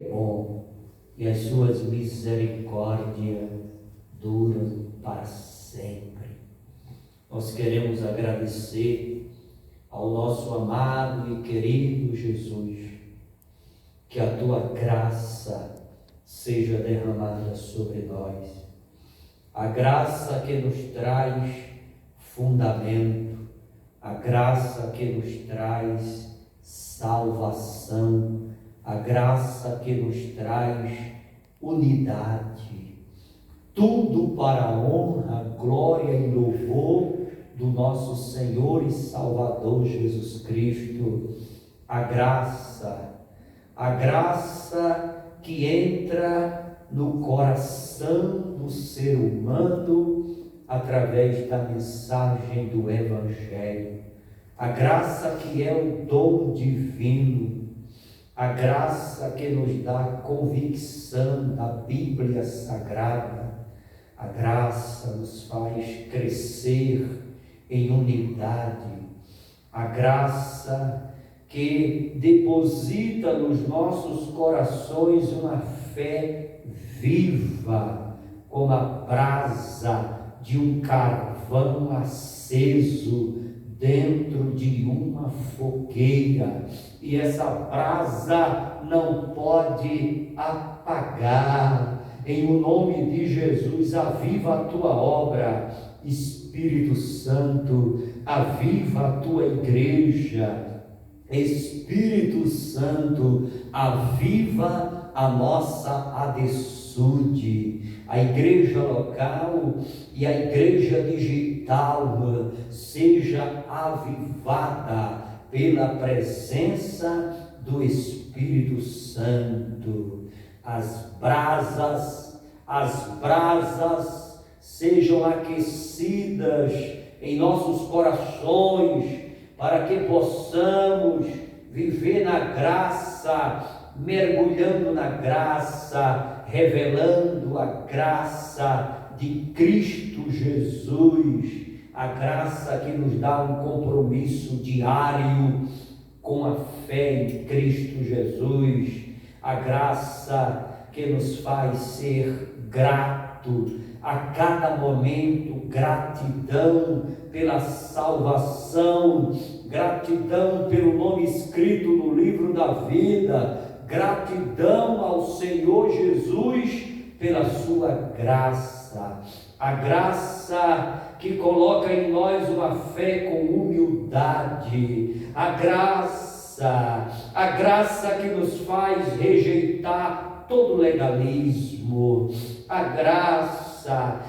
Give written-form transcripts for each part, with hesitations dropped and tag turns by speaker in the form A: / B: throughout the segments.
A: bom e as suas misericórdias duram para sempre. Nós queremos agradecer ao nosso amado e querido Jesus, que a tua graça seja derramada sobre nós, a graça que nos traz fundamento, a graça que nos traz salvação, a graça que nos traz unidade, tudo para a honra, glória e louvor do nosso Senhor e Salvador Jesus Cristo. A graça que entra no coração do ser humano através da mensagem do Evangelho, a graça que é o dom divino, a graça que nos dá a convicção da Bíblia Sagrada, a graça nos faz crescer em unidade, a graça que deposita nos nossos corações uma fé viva, como a brasa de um carvão aceso dentro de uma fogueira, e essa brasa não pode apagar. Em o nome de Jesus, aviva a tua obra, Espírito Santo, aviva a tua igreja, Espírito Santo, aviva a nossa adessude, a igreja local e a igreja digital seja avivada pela presença do Espírito Santo. As brasas sejam aquecidas em nossos corações, para que possamos viver na graça, mergulhando na graça, revelando a graça de Cristo Jesus, a graça que nos dá um compromisso diário com a fé em Cristo Jesus, a graça que nos faz ser grato a cada momento, gratidão pela salvação, gratidão pelo nome escrito no livro da vida, gratidão ao Senhor Jesus pela sua graça, a graça que coloca em nós uma fé com humildade, a graça que nos faz rejeitar todo legalismo, a graça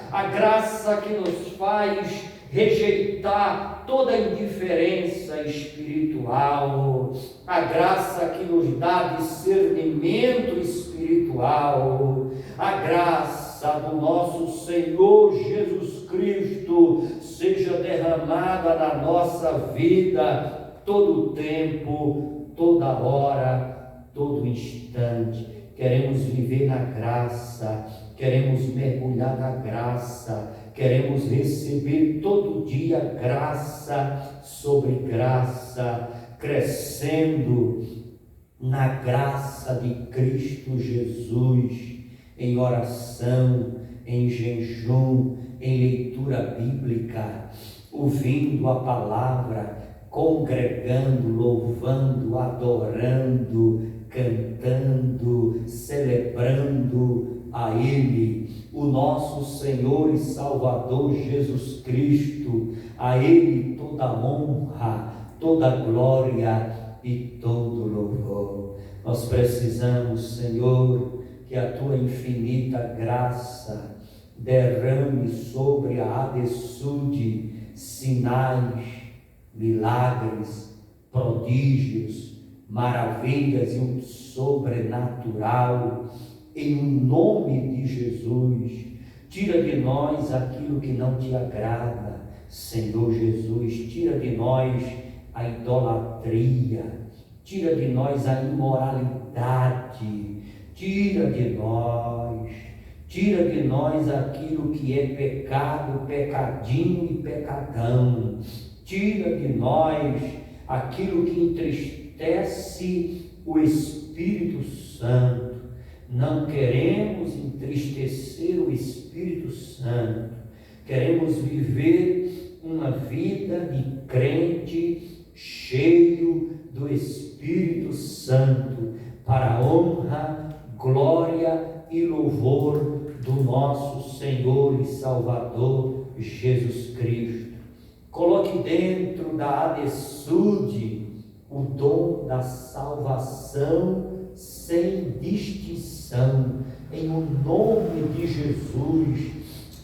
A: que nos faz rejeitar toda indiferença espiritual, a graça que nos dá discernimento espiritual, a graça do nosso Senhor Jesus Cristo seja derramada na nossa vida todo o tempo, toda hora, todo instante. Queremos viver na graça, queremos mergulhar na graça, queremos receber todo dia graça sobre graça, crescendo na graça de Cristo Jesus, em oração, em jejum, em leitura bíblica, ouvindo a palavra, congregando, louvando, adorando, cantando, celebrando a Ele, o nosso Senhor e Salvador Jesus Cristo. A Ele toda honra, toda glória e todo louvor. Nós precisamos, Senhor, que a Tua infinita graça derrame sobre a adessude sinais, milagres, prodígios, maravilhas e um sobrenatural, em nome de Jesus. Tira de nós aquilo que não te agrada, Senhor Jesus. Tira de nós a idolatria, tira de nós a imoralidade, tira de nós aquilo que é pecado, pecadinho e pecadão, tira de nós aquilo que entristece o Espírito Santo. Não queremos entristecer o Espírito Santo. Queremos viver uma vida de crente cheio do Espírito Santo, para a honra, glória e louvor do nosso Senhor e Salvador Jesus Cristo. Coloque dentro da ADSUD o dom da salvação sem distinção, em o nome de Jesus,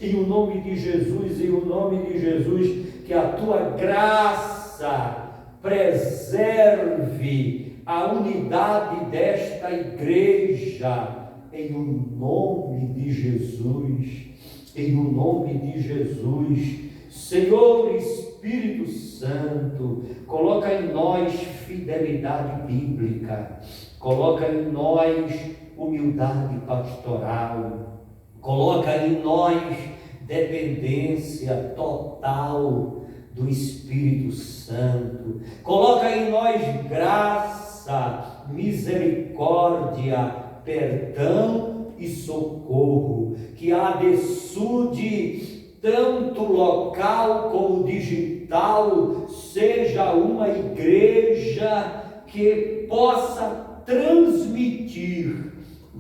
A: em o nome de Jesus, em o nome de Jesus, que a tua graça preserve a unidade desta igreja, em o nome de Jesus, em o nome de Jesus. Senhor Espírito Santo, coloca em nós fidelidade bíblica, coloca em nós humildade pastoral, coloca em nós dependência total do Espírito Santo, coloca em nós graça, misericórdia, perdão e socorro, que a ADSUD, tanto local como digital, seja uma igreja que possa transmitir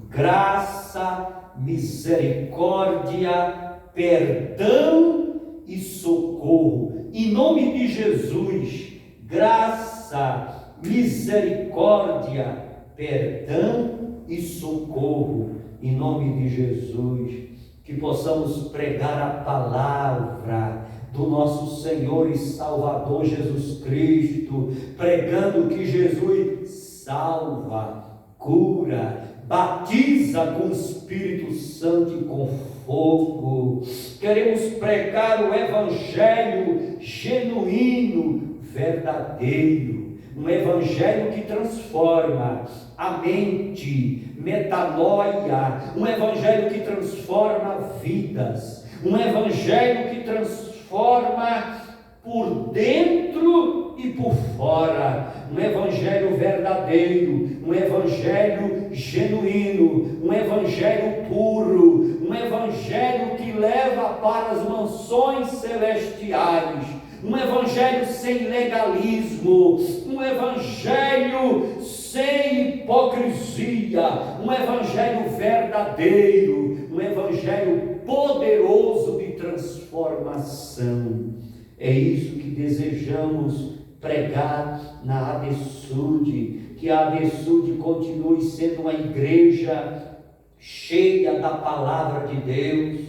A: graça, misericórdia, perdão e socorro. Em nome de Jesus, graça, misericórdia, perdão e socorro. Em nome de Jesus, que possamos pregar a palavra do nosso Senhor e Salvador Jesus Cristo, pregando que Jesus salva, cura, batiza com o Espírito Santo e com fogo. Queremos pregar o Evangelho genuíno, verdadeiro, um Evangelho que transforma a mente, metanoia, um Evangelho que transforma vidas, um Evangelho que transforma por dentro e por fora, um Evangelho verdadeiro, um Evangelho genuíno, um Evangelho puro, um Evangelho que leva para as mansões celestiais, um Evangelho sem legalismo, um Evangelho sem hipocrisia, um Evangelho verdadeiro, um Evangelho poderoso de transformação. É isso que desejamos pregar na ADSUD, que a ADSUD continue sendo uma igreja cheia da palavra de Deus,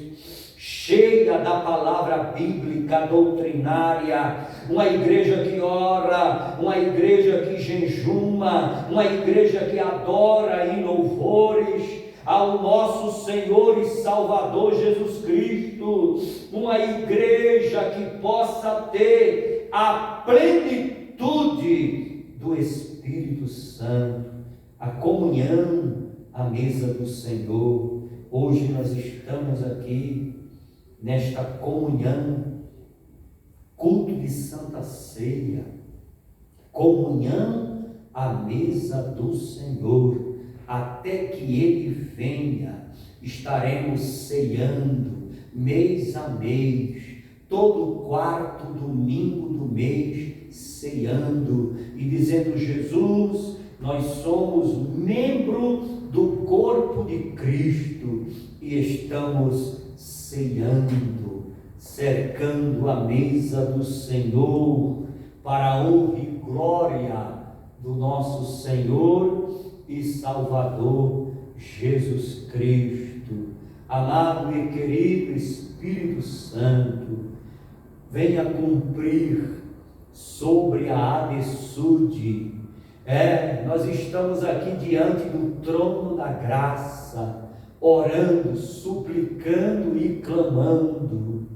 A: cheia da palavra bíblica, doutrinária, uma igreja que ora, uma igreja que jejuma, uma igreja que adora em louvores ao nosso Senhor e Salvador Jesus Cristo, uma igreja que possa ter a plenitude do Espírito Santo, a comunhão à mesa do Senhor. Hoje nós estamos aqui nesta comunhão, culto de Santa Ceia, comunhão à mesa do Senhor. Até que Ele venha, estaremos ceando mês a mês, todo quarto domingo do mês, ceando e dizendo: Jesus, nós somos membro do corpo de Cristo e estamos ceando, cercando a mesa do Senhor, para a honra e glória do nosso Senhor e Salvador Jesus Cristo. Amado e querido Espírito Santo, venha cumprir sobre a ADSUD. Nós estamos aqui diante do trono da graça, orando, suplicando e clamando.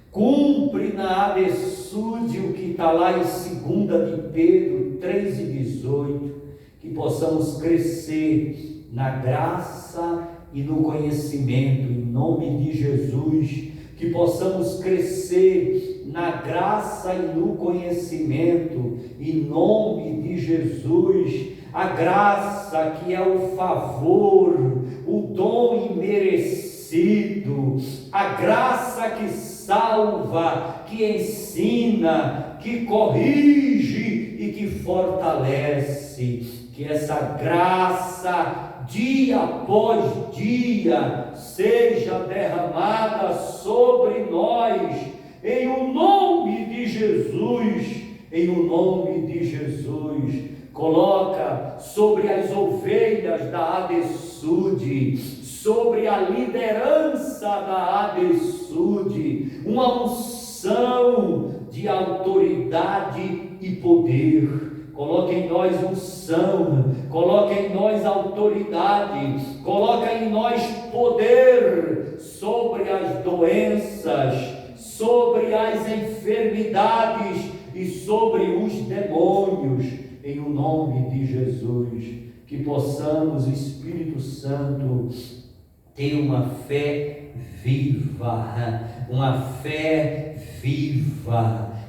A: Cumpre na ADSUD o que está lá em 2 de Pedro 3:18, que possamos crescer na graça e no conhecimento, em nome de Jesus, que possamos crescer na graça e no conhecimento, em nome de Jesus, a graça que é o favor, o dom imerecido, a graça que salva, que ensina, que corrige e que fortalece. Que essa graça, dia após dia, seja derramada sobre nós, em o nome de Jesus, em o nome de Jesus. Coloca sobre as ovelhas da ADSUD, sobre a liderança da ADSUD, uma unção de autoridade e poder. Coloca em nós unção, coloca em nós autoridade, coloca em nós poder sobre as doenças, sobre as enfermidades e sobre os demônios, em o nome de Jesus. Que possamos, Espírito Santo, ter uma fé viva,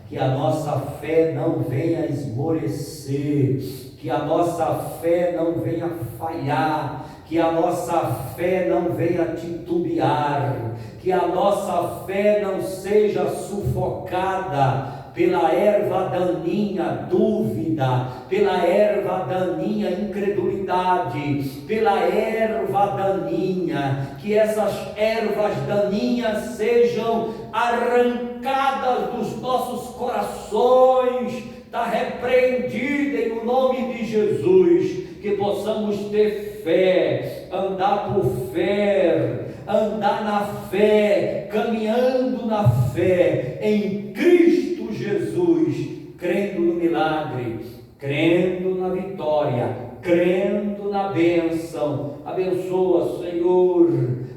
A: que a nossa fé não venha esmorecer, que a nossa fé não venha falhar, que a nossa fé não venha titubear, que a nossa fé não seja sufocada pela erva daninha dúvida, pela erva daninha incredulidade, pela erva daninha, que essas ervas daninhas sejam arrancadas dos nossos corações, está repreendida em o nome de Jesus, que possamos ter fé, andar por fé, andar na fé, caminhando na fé, em Cristo Jesus, crendo no milagre, crendo na vitória, crendo na bênção. Abençoa, Senhor,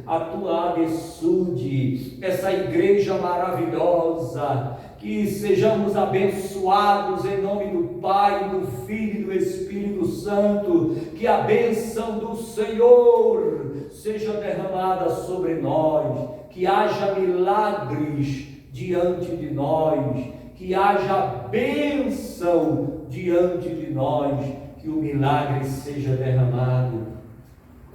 A: a tua ADSUD, essa igreja maravilhosa, que sejamos abençoados em nome do Pai, do Filho e do Espírito Santo, que a bênção do Senhor seja derramada sobre nós, que haja milagres diante de nós, que haja bênção diante de nós, que o milagre seja derramado,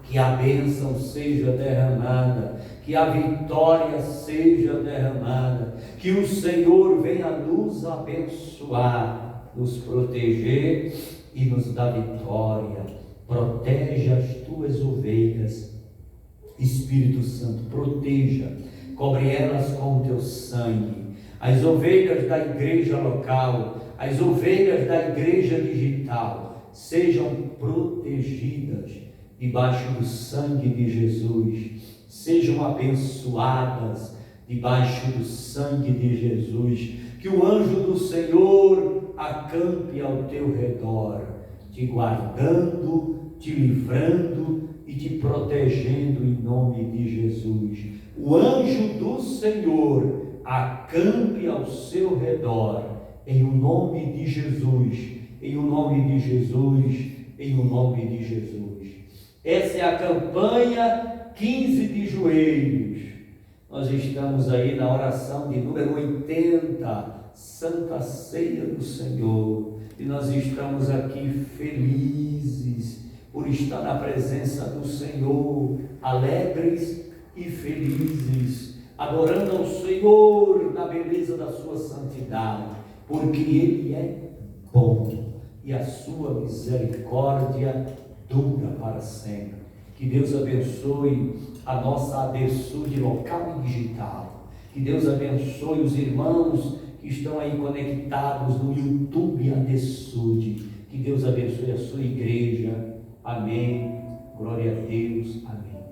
A: que a bênção seja derramada, que a vitória seja derramada, que o Senhor venha nos abençoar, nos proteger e nos dar vitória. Protege as tuas ovelhas, Espírito Santo, proteja, cobre elas com o teu sangue, as ovelhas da igreja local, as ovelhas da igreja digital, sejam protegidas debaixo do sangue de Jesus, sejam abençoadas debaixo do sangue de Jesus, que o anjo do Senhor acampe ao teu redor, te guardando, te livrando e te protegendo em nome de Jesus. O anjo do Senhor acampe ao seu redor, em o nome de Jesus, em o nome de Jesus, em o nome de Jesus. Essa é a campanha 15 de joelhos. Nós estamos aí na oração de número 80, Santa Ceia do Senhor, e nós estamos aqui felizes por estar na presença do Senhor, alegres e felizes, adorando ao Senhor na beleza da sua santidade, porque Ele é bom e a sua misericórdia dura para sempre. Que Deus abençoe a nossa ADSUD local e digital. Que Deus abençoe os irmãos que estão aí conectados no YouTube ADSUD. Que Deus abençoe a sua igreja. Amém. Glória a Deus. Amém.